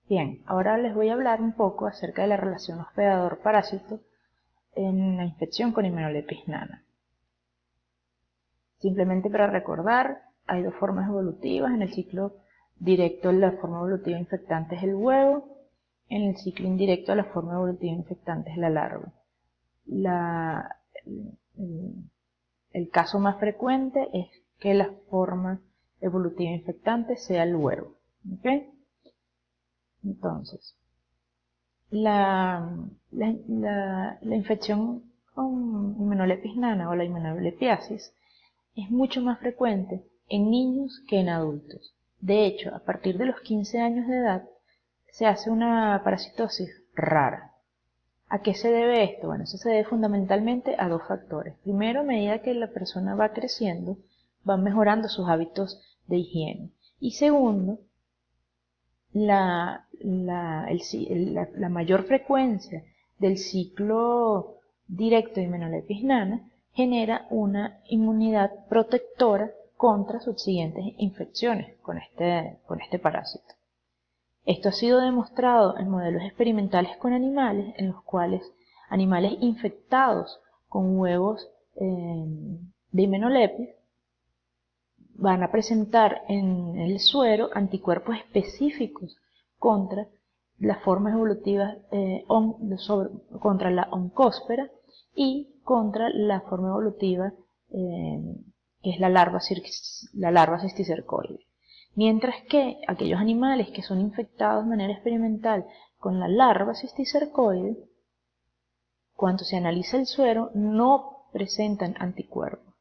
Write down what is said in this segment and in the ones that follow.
Bien, ahora les voy a hablar un poco acerca de la relación hospedador-parásito en la infección con Hymenolepis nana. Simplemente para recordar, hay dos formas evolutivas. En el ciclo directo la forma evolutiva infectante es el huevo, en el ciclo indirecto la forma evolutiva infectante es la larva. El caso más frecuente es que la forma evolutiva infectante sea el huevo. ¿Okay? Entonces, la infección con Hymenolepis nana o la himenolepiasis es mucho más frecuente en niños que en adultos. De hecho, a partir de los 15 años de edad se hace una parasitosis rara. ¿A qué se debe esto? Bueno, eso se debe fundamentalmente a dos factores. Primero, a medida que la persona va creciendo, va mejorando sus hábitos de higiene. Y segundo, la mayor frecuencia del ciclo directo de Hymenolepis nana genera una inmunidad protectora contra subsiguientes infecciones con este parásito. Esto ha sido demostrado en modelos experimentales con animales, en los cuales animales infectados con huevos de Hymenolepis van a presentar en el suero anticuerpos específicos contra las formas evolutivas, contra la oncóspora y contra la forma evolutiva que es la larva cisticercoide. Mientras que aquellos animales que son infectados de manera experimental con la larva cisticercoide, cuando se analiza el suero, no presentan anticuerpos.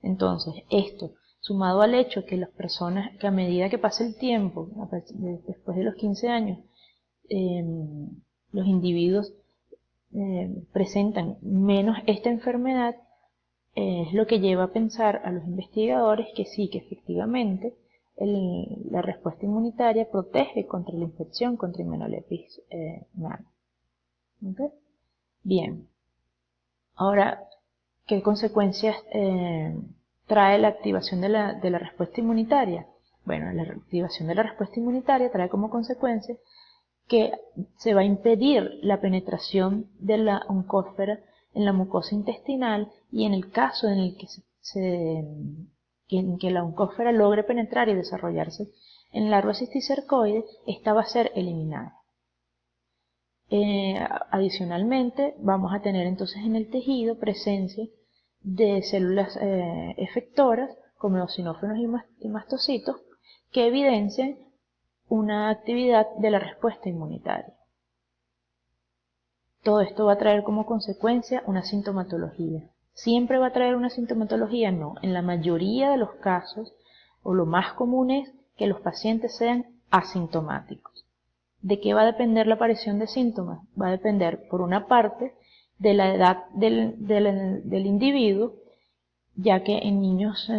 Entonces, esto, sumado al hecho que las personas, que a medida que pasa el tiempo, después de los 15 años, los individuos presentan menos esta enfermedad, es lo que lleva a pensar a los investigadores que sí, que efectivamente la respuesta inmunitaria protege contra la infección contra Hymenolepis nana. ¿Okay? Bien, ahora, ¿qué consecuencias trae la activación de la respuesta inmunitaria? Bueno, la activación de la respuesta inmunitaria trae como consecuencia que se va a impedir la penetración de la oncósfera en la mucosa intestinal, y en el caso en el que la oncósfera logre penetrar y desarrollarse en larva cisticercoide, esta va a ser eliminada. Adicionalmente, vamos a tener entonces en el tejido presencia de células efectoras como eosinófilos y mastocitos que evidencian una actividad de la respuesta inmunitaria. Todo esto va a traer como consecuencia una sintomatología. ¿Siempre va a traer una sintomatología? No. En la mayoría de los casos, o lo más común es que los pacientes sean asintomáticos. ¿De qué va a depender la aparición de síntomas? Va a depender, por una parte, de la edad del individuo, ya que en niños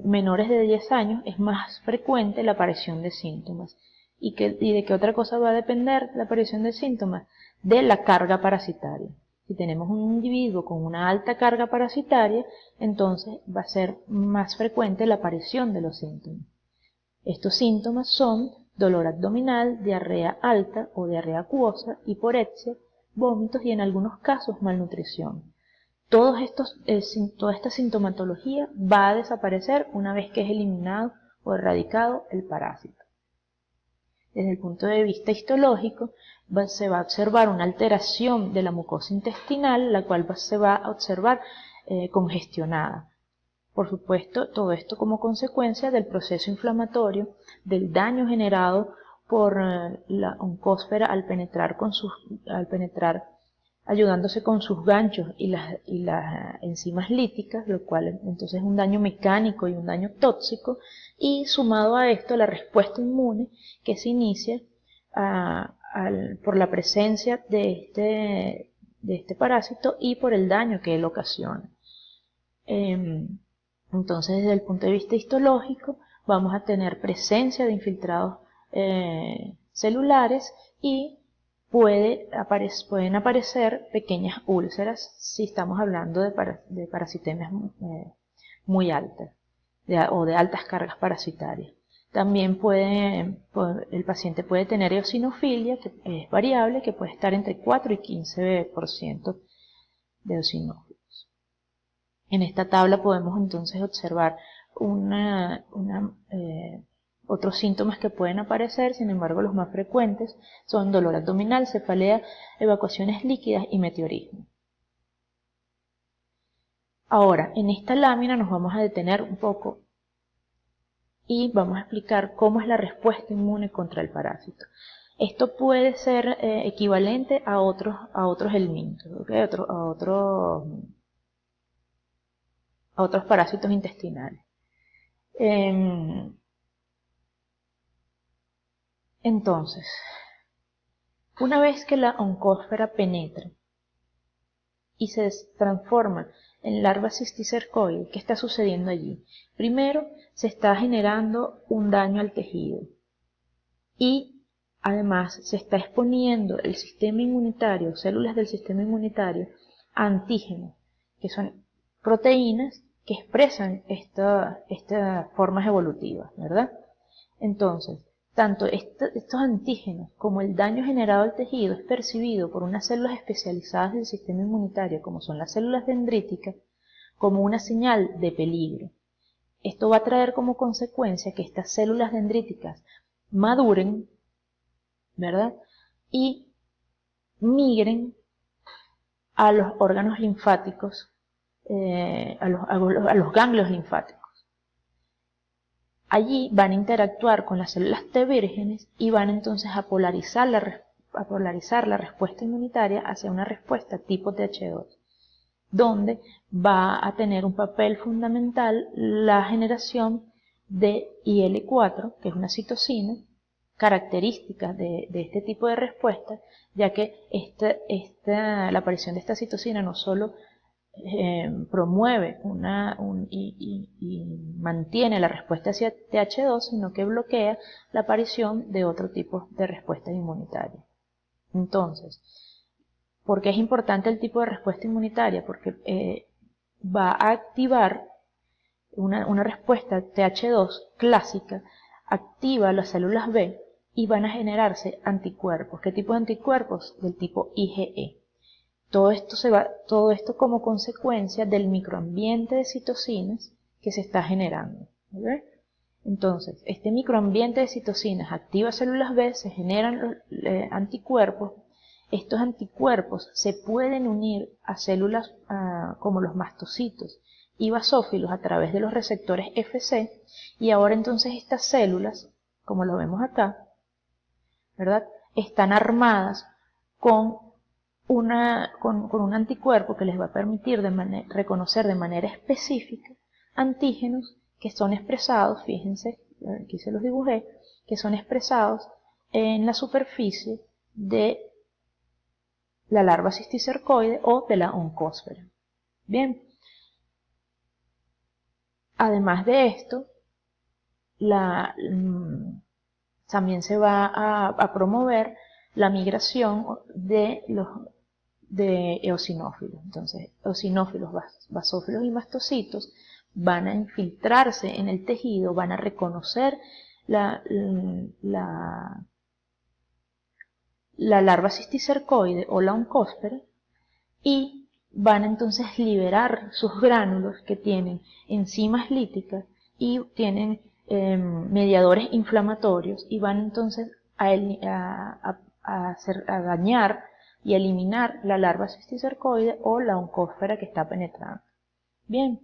menores de 10 años es más frecuente la aparición de síntomas. ¿Y de qué otra cosa va a depender la aparición de síntomas? De la carga parasitaria. Si tenemos un individuo con una alta carga parasitaria, entonces va a ser más frecuente la aparición de los síntomas. Estos síntomas son dolor abdominal, diarrea alta o diarrea acuosa, hiporexia, vómitos y en algunos casos malnutrición. Toda esta sintomatología va a desaparecer una vez que es eliminado o erradicado el parásito. Desde el punto de vista histológico, se va a observar una alteración de la mucosa intestinal, la cual se va a observar congestionada. Por supuesto, todo esto como consecuencia del proceso inflamatorio, del daño generado por la oncósfera al penetrar ayudándose con sus ganchos y las enzimas líticas, lo cual entonces es un daño mecánico y un daño tóxico, y sumado a esto la respuesta inmune que se inicia por la presencia de este parásito y por el daño que él ocasiona. Entonces, desde el punto de vista histológico, vamos a tener presencia de infiltrados celulares y pueden aparecer pequeñas úlceras si estamos hablando de parasitemias muy altas o de altas cargas parasitarias. También el paciente puede tener eosinofilia, que es variable, que puede estar entre 4 y 15% de eosinófilos. En esta tabla podemos entonces observar otros síntomas que pueden aparecer, sin embargo los más frecuentes son dolor abdominal, cefalea, evacuaciones líquidas y meteorismo. Ahora, en esta lámina nos vamos a detener un poco y vamos a explicar cómo es la respuesta inmune contra el parásito. Esto puede ser equivalente a otros elementos, ¿okay? a otros parásitos intestinales. Entonces, una vez que la oncósfera penetra y se transforma en larva cisticercoide, ¿qué está sucediendo allí? Primero, se está generando un daño al tejido y además se está exponiendo el sistema inmunitario, células del sistema inmunitario, a antígenos, que son proteínas que expresan estas formas evolutivas, ¿verdad? Entonces, tanto estos antígenos como el daño generado al tejido es percibido por unas células especializadas del sistema inmunitario, como son las células dendríticas, como una señal de peligro. Esto va a traer como consecuencia que estas células dendríticas maduren, ¿verdad? Y migren a los órganos linfáticos, a los ganglios linfáticos. Allí van a interactuar con las células T vírgenes y van entonces a polarizar la respuesta inmunitaria hacia una respuesta tipo Th2, donde va a tener un papel fundamental la generación de IL-4, que es una citocina, característica de este tipo de respuesta, ya que la aparición de esta citocina no solo promueve y mantiene la respuesta hacia Th2, sino que bloquea la aparición de otro tipo de respuesta inmunitaria. Entonces, ¿por qué es importante el tipo de respuesta inmunitaria? Porque va a activar una respuesta Th2 clásica, activa las células B y van a generarse anticuerpos. ¿Qué tipo de anticuerpos? Del tipo IgE. Todo esto como consecuencia del microambiente de citocinas que se está generando. ¿Okay? Entonces, este microambiente de citocinas activa células B, se generan anticuerpos. Estos anticuerpos se pueden unir a células como los mastocitos y basófilos a través de los receptores Fc, y ahora entonces estas células, como lo vemos acá, ¿verdad?, están armadas con un anticuerpo que les va a permitir reconocer de manera específica antígenos que son expresados, fíjense, aquí se los dibujé, que son expresados en la superficie de la larva cisticercoide o de la oncósfera. Bien, además de esto, también se va a promover la migración de eosinófilos. Entonces, eosinófilos, basófilos y mastocitos van a infiltrarse en el tejido, van a reconocer la larva cisticercoide o la oncósfera y van a entonces liberar sus gránulos que tienen enzimas líticas y tienen mediadores inflamatorios y van entonces a dañar y eliminar la larva cisticercoide o la oncósfera que está penetrando. Bien,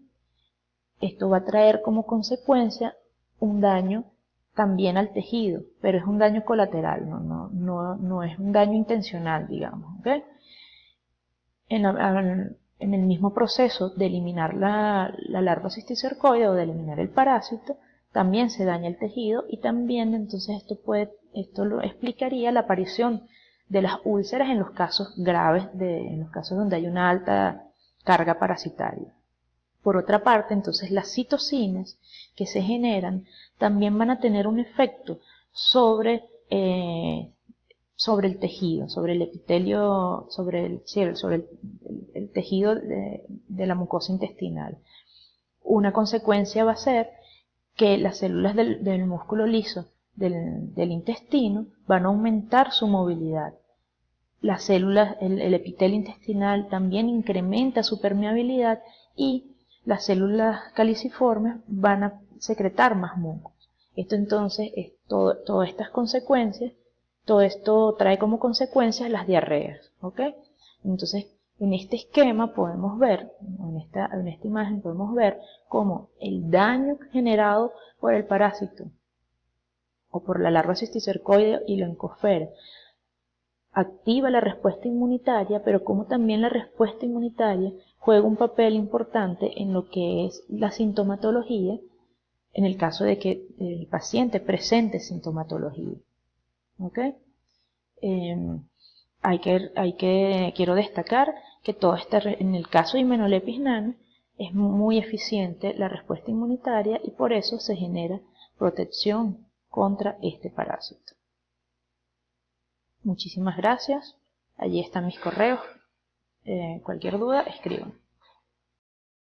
esto va a traer como consecuencia un daño también al tejido, pero es un daño colateral, no es un daño intencional, digamos. ¿Okay? En el mismo proceso de eliminar la larva cisticercoide o de eliminar el parásito, también se daña el tejido y también entonces esto lo explicaría la aparición de las úlceras en los casos graves, en los casos donde hay una alta carga parasitaria. Por otra parte, entonces las citocinas que se generan también van a tener un efecto sobre el tejido, sobre el epitelio, sobre el tejido de la mucosa intestinal. Una consecuencia va a ser que las células del músculo liso del intestino van a aumentar su movilidad. Las células, el epitelio intestinal también incrementa su permeabilidad y las células caliciformes van a secretar más mucos. Esto entonces es todas estas consecuencias, todo esto trae como consecuencias las diarreas, ¿ok? Entonces, en este esquema podemos ver, en esta imagen podemos ver cómo el daño generado por el parásito o por la larva cisticercoide y Encofera activa la respuesta inmunitaria, pero como también la respuesta inmunitaria juega un papel importante en lo que es la sintomatología, en el caso de que el paciente presente sintomatología. ¿Ok? Quiero destacar que en el caso de Hymenolepis nano es muy eficiente la respuesta inmunitaria y por eso se genera protección contra este parásito. Muchísimas gracias. Allí están mis correos. Cualquier duda, escriban.